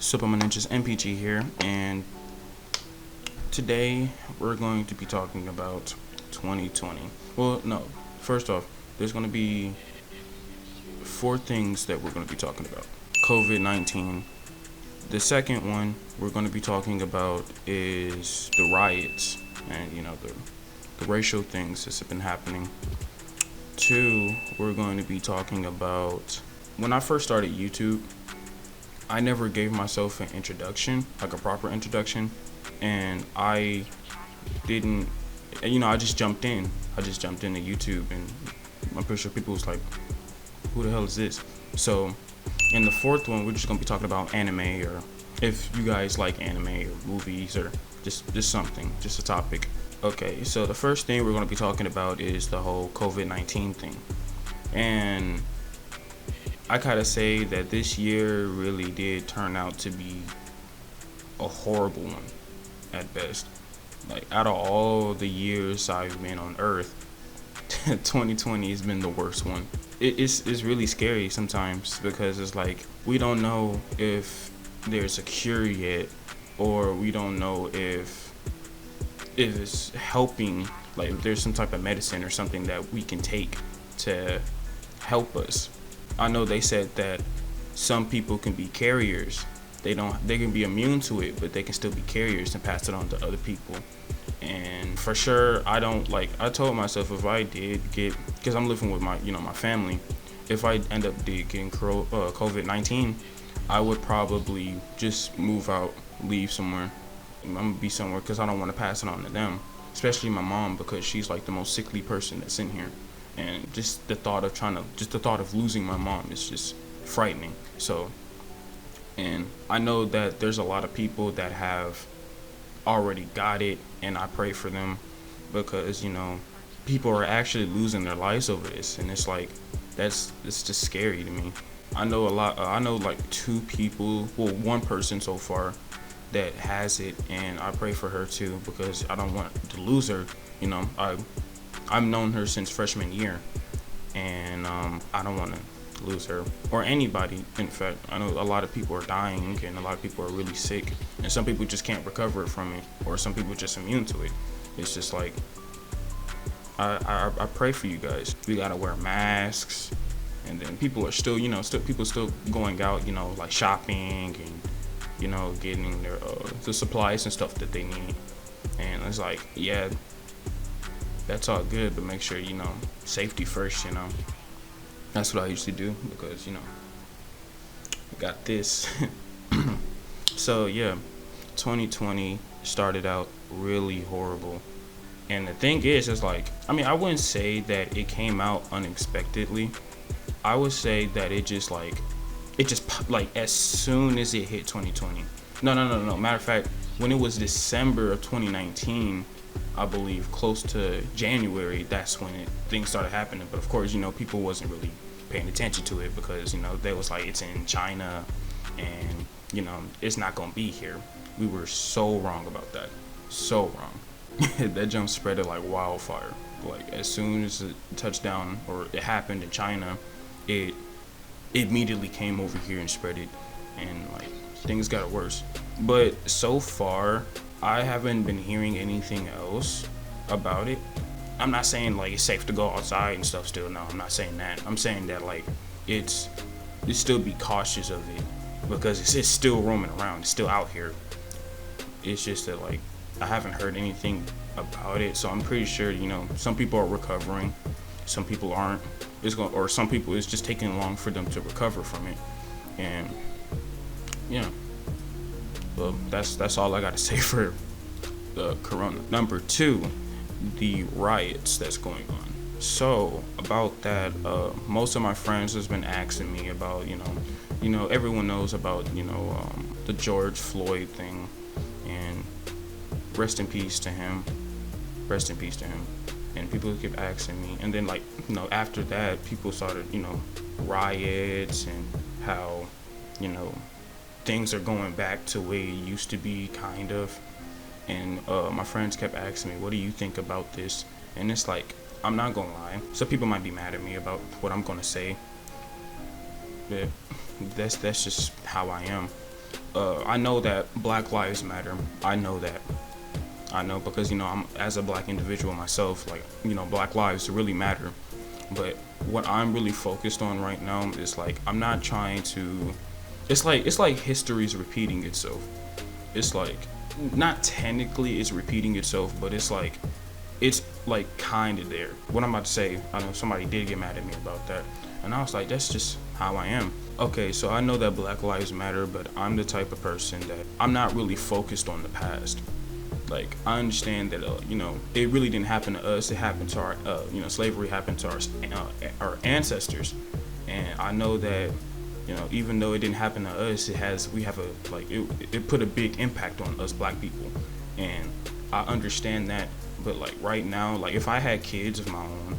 Sup, my ninjas, MPG here, and today we're going to be talking about 2020. Well, no, first off, there's going to be four things that we're going to be talking about. COVID-19. The second one we're going to be talking about is the riots and, the racial things that's been happening. Two, we're going to be talking about when I first started YouTube. I never gave myself an introduction, like a proper introduction, and I didn't, I just jumped in. I just jumped into YouTube, and I'm pretty sure people was like, who the hell is this? So, in the fourth one, we're just going to be talking about anime, or if you guys like anime or movies, or just something, just a topic. Okay, so the first thing we're going to be talking about is the whole COVID-19 thing. And I gotta say that this year really did turn out to be a horrible one at best. Like, out of all the years I've been on Earth, 2020 has been the worst one. It's really scary sometimes because it's like we don't know if there's a cure yet, or we don't know if it's helping, like if there's some type of medicine or something that we can take to help us. I know they said that some people can be carriers. They can be immune to it, but they can still be carriers and pass it on to other people. And for sure, I told myself if I did get, because I'm living with my family, if I end up getting COVID-19, I would probably just move out, leave somewhere. I'm gonna be somewhere because I don't want to pass it on to them, especially my mom, because she's like the most sickly person that's in here. And just the thought of losing my mom is just frightening. So, and I know that there's a lot of people that have already got it, and I pray for them because, people are actually losing their lives over this, and it's like, it's just scary to me. I know like two people, well, one person so far that has it, and I pray for her too because I don't want to lose her. I've known her since freshman year, and I don't want to lose her or anybody. In fact, I know a lot of people are dying, and a lot of people are really sick, and some people just can't recover from it, or some people are just immune to it. It's just like, I pray for you guys. We gotta wear masks, and then people are still going out, like shopping and getting their the supplies and stuff that they need. And it's like, yeah, that's all good, but make sure, safety first, That's what I usually do because, I got this. So, yeah, 2020 started out really horrible. And the thing is, it's like, I wouldn't say that it came out unexpectedly. I would say that it just as soon as it hit 2020. No. Matter of fact, when it was December of 2019, I believe close to January, that's when things started happening. But of course, people wasn't really paying attention to it because, they was like, it's in China and, it's not going to be here. We were so wrong about that. So wrong. That jump spread it like wildfire. Like, as soon as it touched down or it happened in China, it immediately came over here and spread it. And, like, things got worse. But so far, I haven't been hearing anything else about it. I'm not saying like it's safe to go outside and stuff still. No, I'm not saying that. I'm saying that like it's still be cautious of it because it's still roaming around. It's still out here. It's just that like I haven't heard anything about it. So I'm pretty sure, some people are recovering. Some people aren't. Or some people it's just taking long for them to recover from it. And yeah. Well, that's all I got to say for the corona. Number two, the riots that's going on. So about that, most of my friends has been asking me about, everyone knows about, the George Floyd thing, and rest in peace to him. Rest in peace to him. And people keep asking me, and then after that, people started, riots and how, things are going back to where it used to be, kind of. And my friends kept asking me, what do you think about this? And it's like, I'm not gonna lie, some people might be mad at me about what I'm gonna say, but that's just how I am. I know that Black Lives Matter. I know that. I know because I'm as a black individual myself. Like Black lives really matter. But what I'm really focused on right now is like I'm not trying to. It's like history's repeating itself. It's like not technically it's repeating itself, but it's like kind of there. What I'm about to say, I know somebody did get mad at me about that, and I was like, that's just how I am. Okay, so I know that Black Lives Matter, but I'm the type of person that I'm not really focused on the past. Like I understand that it really didn't happen to us. It happened to our slavery happened to our ancestors, and I know that even though it didn't happen to us, we have a it put a big impact on us black people, and I understand that. But like right now, like if I had kids of my own,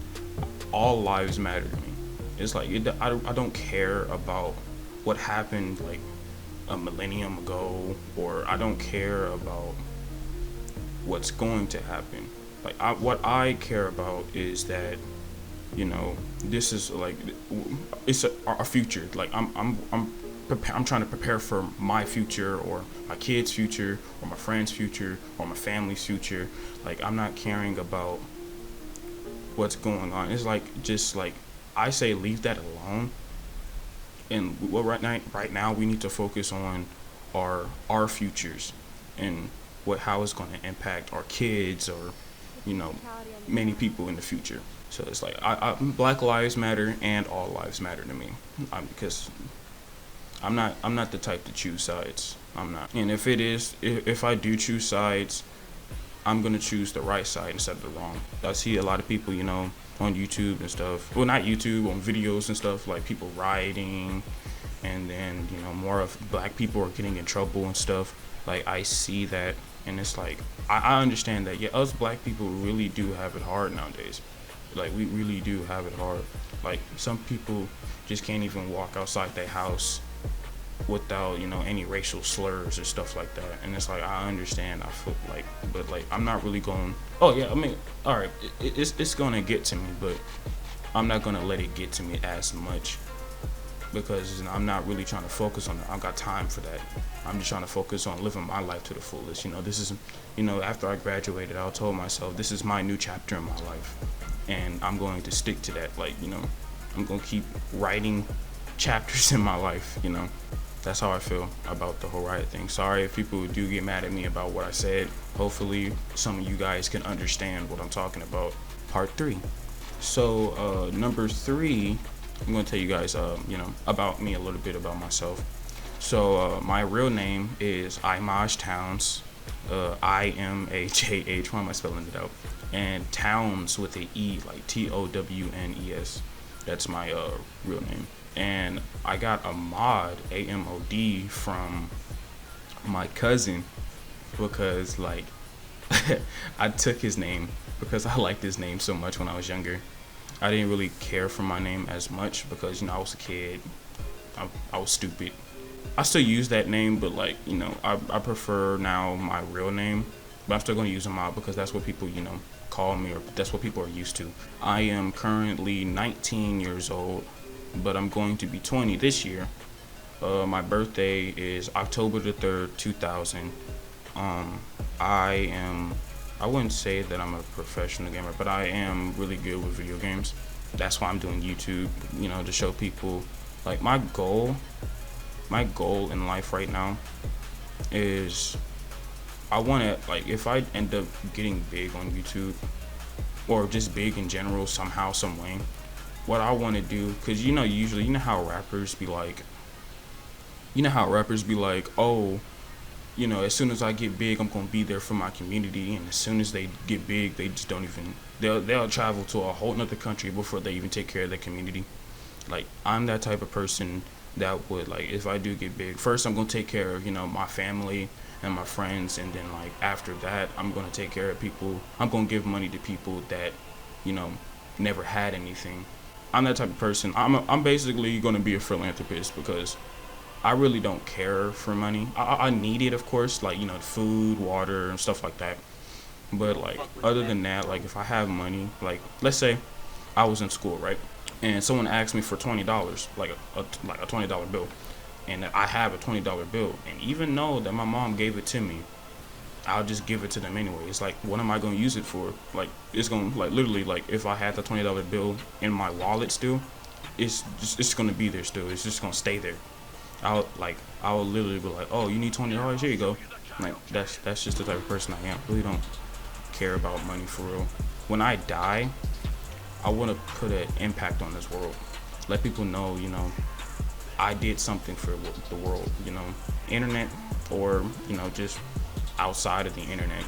all lives matter to me. It's like I don't care about what happened like a millennium ago, or I don't care about what's going to happen. What I care about is that this is like our future. Like I'm trying to prepare for my future, or my kids' future, or my friends' future, or my family's future. Like I'm not caring about what's going on. It's like just like I say, leave that alone. And right now we need to focus on our futures and how it's going to impact our kids, or many people in the future. So it's like Black Lives Matter and all lives matter to me, because I'm not the type to choose sides. I'm not. And if I do choose sides, I'm gonna choose the right side instead of the wrong. I see a lot of people, on YouTube and stuff. Well, not YouTube, on videos and stuff, like people rioting, and then more of black people are getting in trouble and stuff. Like I see that, and it's like I understand that. Yeah, us black people really do have it hard nowadays. Like we really do have it hard. Like some people just can't even walk outside their house without any racial slurs or stuff like that. And it's like I understand. I feel like, but like I'm not really going. Oh yeah, I mean, all right, it's gonna get to me, but I'm not gonna let it get to me as much, because I'm not really trying to focus on that. I don't got time for that. I'm just trying to focus on living my life to the fullest. This is, after I graduated, I told myself this is my new chapter in my life, and I'm going to stick to that. Like, I'm going to keep writing chapters in my life. That's how I feel about the whole riot thing. Sorry if people do get mad at me about what I said. Hopefully some of you guys can understand what I'm talking about. Part 3. So number 3, I'm going to tell you guys, about me, a little bit about myself. So my real name is Imaj Towns. Imajh. Why am I spelling it out? And Towns with a E, like Townes. That's my real name. And I got a mod, AMOD, from my cousin, because like I took his name because I liked his name so much when I was younger. I didn't really care for my name as much because I was a kid. I was stupid. I still use that name, but like I prefer now my real name. But I'm still gonna use a mod because that's what people call me, or that's what people are used to. I am currently 19 years old, but I'm going to be 20 this year. My birthday is October the 3rd, 2000. I wouldn't say that I'm a professional gamer, but I am really good with video games. That's why I'm doing YouTube, to show people. Like my goal in life right now is I want to, like, if I end up getting big on YouTube, or just big in general somehow, some way, what I want to do, because usually how rappers be like, oh, as soon as I get big, I'm gonna be there for my community, and as soon as they get big, they just don't even, they'll travel to a whole nother country before they even take care of their community. Like I'm that type of person that would, like, if I do get big, first I'm gonna take care of my family and my friends, and then like after that I'm gonna take care of people. I'm gonna give money to people that never had anything. I'm that type of person. I'm basically gonna be a philanthropist, because I really don't care for money. I need it, of course, like food, water, and stuff like that. But like other than that, like if I have money, like let's say I was in school, right, and someone asked me for $20, like a $20 bill, and I have a $20 bill, and even though that my mom gave it to me, I'll just give it to them anyway. It's like, what am I gonna use it for? Like, it's gonna, like, literally, like, if I had the $20 bill in my wallet still, it's gonna be there still. It's just gonna stay there. I'll literally be like, oh, you need $20? Here you go. Like, that's just the type of person I am. Really don't care about money for real. When I die, I want to put an impact on this world. Let people know, I did something for the world, internet, or, just outside of the internet,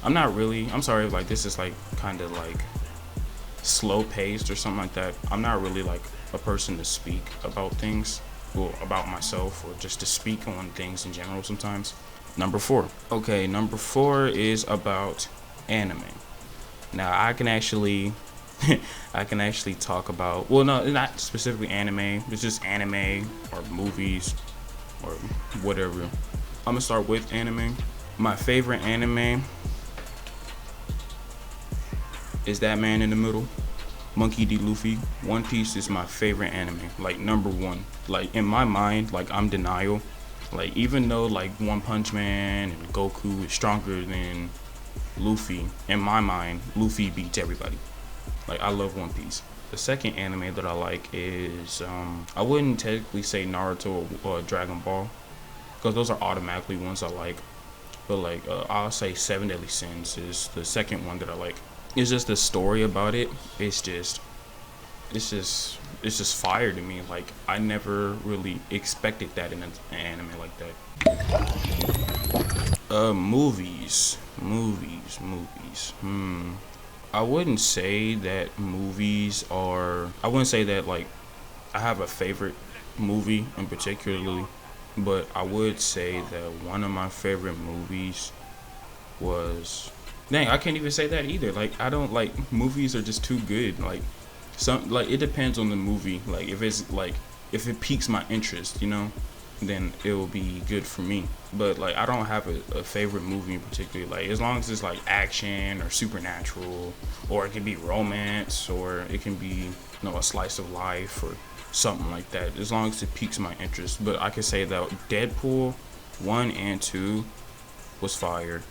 I'm sorry if like this is like kind of like slow paced or something like that. I'm not really like a person to speak about things, well, about myself, or just to speak on things in general sometimes. Number 4. Okay, number 4 is about anime. Now I can actually talk about, well, no, not specifically anime. It's just anime or movies or whatever. I'm gonna start with anime. My favorite anime is that man in the middle, Monkey D. Luffy. One Piece is my favorite anime, like number 1. Like in my mind, like I'm denial. Like even though like One Punch Man and Goku is stronger than Luffy, in my mind, Luffy beats everybody. Like I love One Piece. The second anime that I like is I wouldn't technically say Naruto or Dragon Ball, because those are automatically ones I like. But like I'll say Seven Deadly Sins is the second one that I like. It's just the story about it. It's just fire to me. Like I never really expected that in an anime like that. Movies. I wouldn't say that I wouldn't say that like I have a favorite movie in particularly, but I would say that one of my favorite movies was, dang, I can't even say that either. Like I don't like, movies are just too good. Like it depends on the movie. Like if it piques my interest, then it will be good for me. But like I don't have a favorite movie in particular. Like as long as it's like action or supernatural, or it can be romance, or it can be a slice of life or something like that, as long as it piques my interest. But I can say that Deadpool 1 and 2 was fire.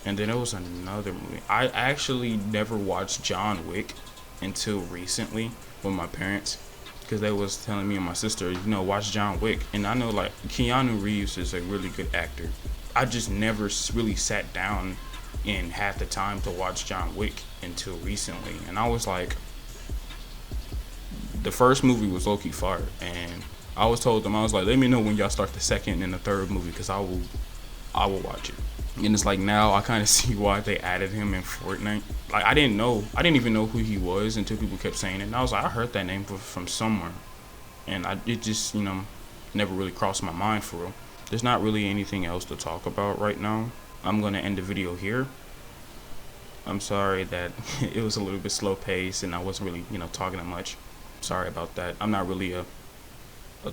And then there was another movie. I actually never watched John Wick until recently with my parents, because they was telling me and my sister, watch John Wick. And I know like Keanu Reeves is a really good actor. I just never really sat down and had the time to watch John Wick until recently. And I was like, the first movie was low-key fire, and I was told them, I was like, let me know when y'all start the second and the third movie, because I will watch it. And it's like now I kind of see why they added him in Fortnite. Like I didn't even know who he was until people kept saying it, and I was like, I heard that name from somewhere, and it just never really crossed my mind for real. There's not really anything else to talk about right now. I'm gonna end the video here. I'm sorry that it was a little bit slow paced and I wasn't really talking that much. Sorry about that. I'm not really a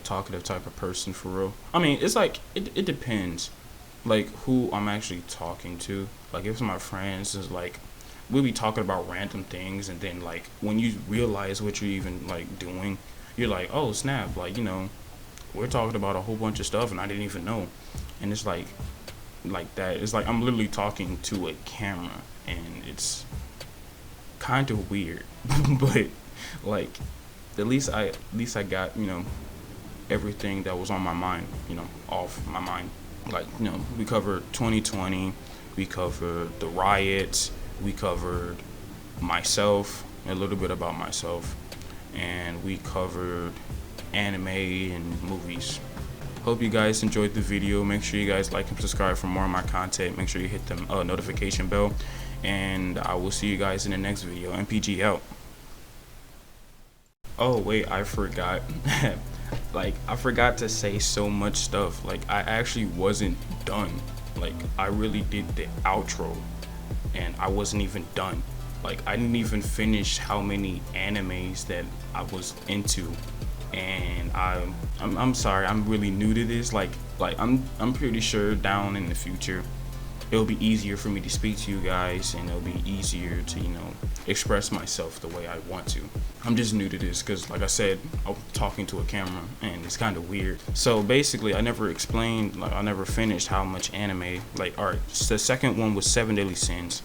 talkative type of person for real. I mean, it's like it depends like who I'm actually talking to. Like if it's my friends, it's like we'll be talking about random things, and then like when you realize what you're even like doing, you're like, oh snap, like we're talking about a whole bunch of stuff and I didn't even know. And it's like that. It's like I'm literally talking to a camera, and it's kind of weird. But like at least I got everything that was on my mind off my mind. Like we covered 2020, we covered the riots, we covered myself, a little bit about myself, and we covered anime and movies. Hope you guys enjoyed the video. Make sure you guys like and subscribe for more of my content. Make sure you hit the notification bell, and I will see you guys in the next video. MPG out. Oh wait, I forgot. Like I forgot to say so much stuff. Like I actually wasn't done. Like I really did the outro and I wasn't even done. Like I didn't even finish how many animes that I was into. And I'm sorry, I'm really new to this. Like I'm pretty sure down in the future it'll be easier for me to speak to you guys, and it'll be easier to, express myself the way I want to. I'm just new to this because, like I said, I'm talking to a camera and it's kind of weird. So basically, I never finished how much anime. Like, all right, the second one was Seven Deadly Sins,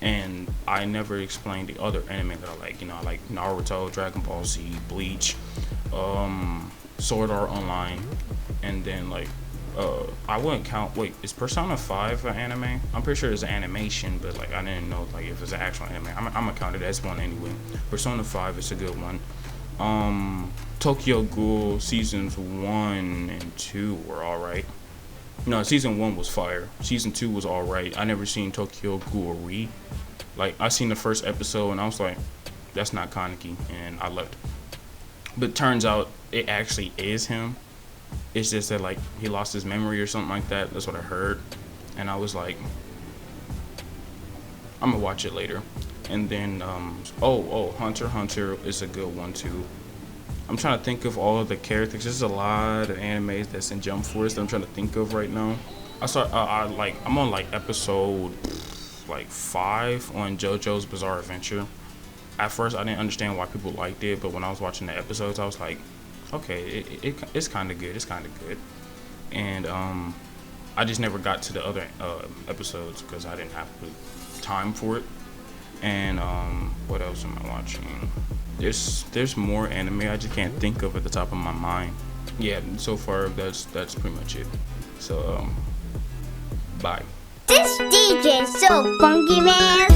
and I never explained the other anime that I like. I like Naruto, Dragon Ball Z, Bleach, Sword Art Online, and then I wouldn't count. Wait, is Persona 5 an anime? I'm pretty sure it's an animation, but I didn't know if it's an actual anime. I'm gonna count it as one anyway. Persona 5 is a good one. Tokyo Ghoul seasons 1 and 2 were alright. No, season 1 was fire. Season 2 was alright. I never seen Tokyo Ghoul I seen the first episode and I was like, that's not Kaneki, and I left. But turns out it actually is him. It's just that he lost his memory or something like that. That's what I heard, and I was like, I'm gonna watch it later. And then Hunter x Hunter is a good one too. I'm trying to think of all of the characters. There's a lot of animes that's in Jump Force that I'm trying to think of right now. I'm on episode 5 on JoJo's Bizarre Adventure. At first, I didn't understand why people liked it, but when I was watching the episodes, I was like, okay, it's kind of good. It's kind of good. And I just never got to the other episodes because I didn't have the time for it. And what else am I watching? There's more anime I just can't think of at the top of my mind. Yeah, so far that's pretty much it. So bye. This DJ is so funky, man.